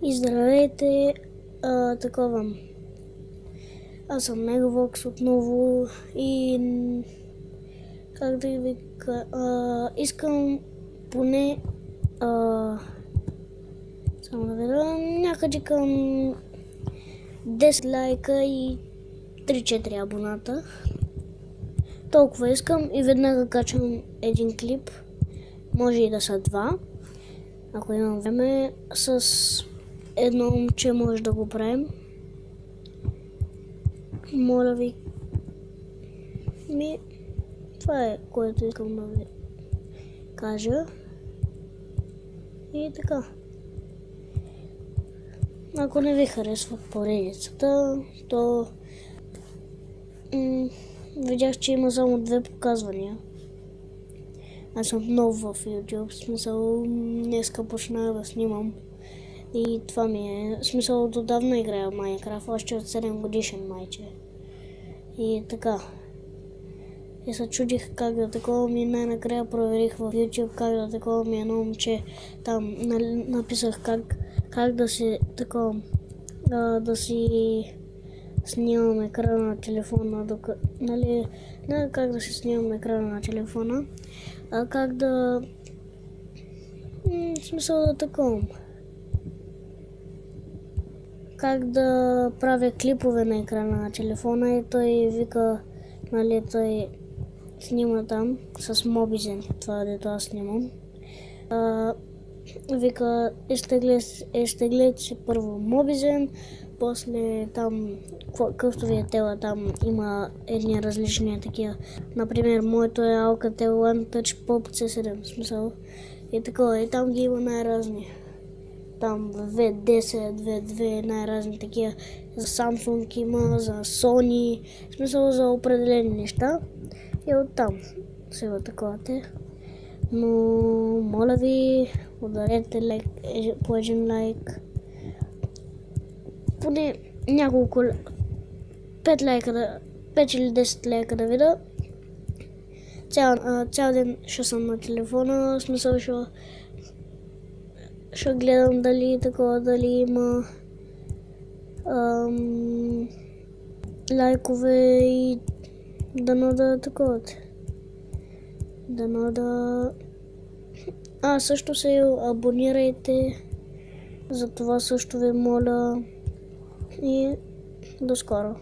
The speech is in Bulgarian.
И здравейте, такова. Аз съм Мегавокс отново и как да ви кажа, искам поне само да видя някъде към 10 лайка и 3-4 абоната. Толкова искам и веднага качвам един клип, може и да са два, ако имам време. С едно момче може да го правим. Моля ви. Това е, което искам да ви кажа. И така. Ако не ви харесва поредицата, то видях, че има само 2 показвания. Аз съм нов в YouTube, в смисъл днеска почнах да снимам. И това ми е, в смисъл отдавна играя в Майнкрафт, още от 7 годишен майче. И така. И се чудих как да такова ми, най-накрая проверих в YouTube как да такова ми едно момче. Там написах как да си такова, да си снимам екрана на телефона, нали, не как да си снимам екрана на телефона, а как да, в смисъл да такова. Как да правя клипове на екрана на телефона и той вика, нали, той снима там с Mobizen, това дето аз снимам. Вика, изтеглете си първо Mobizen, после там, какъвто ви е тела, там има едни различни такива. Например, моето е Alcatel One Touch Pop C7, в смисъл. И такова, и там ги има най-разни. Там V10, V2, най-разни такива. За Samsung има, за Sony, в смисъл за определени неща. И оттам се атакувате. Но моля ви, ударете лайк, по един лайк. Поне няколко, 5 лайка, 5 или 10 лайка да видя. Цял ден ще съм на телефона, в смисъл ще гледам дали има лайкове и дано да таковат. Дано да... също се абонирайте, за това също ви моля и до скоро.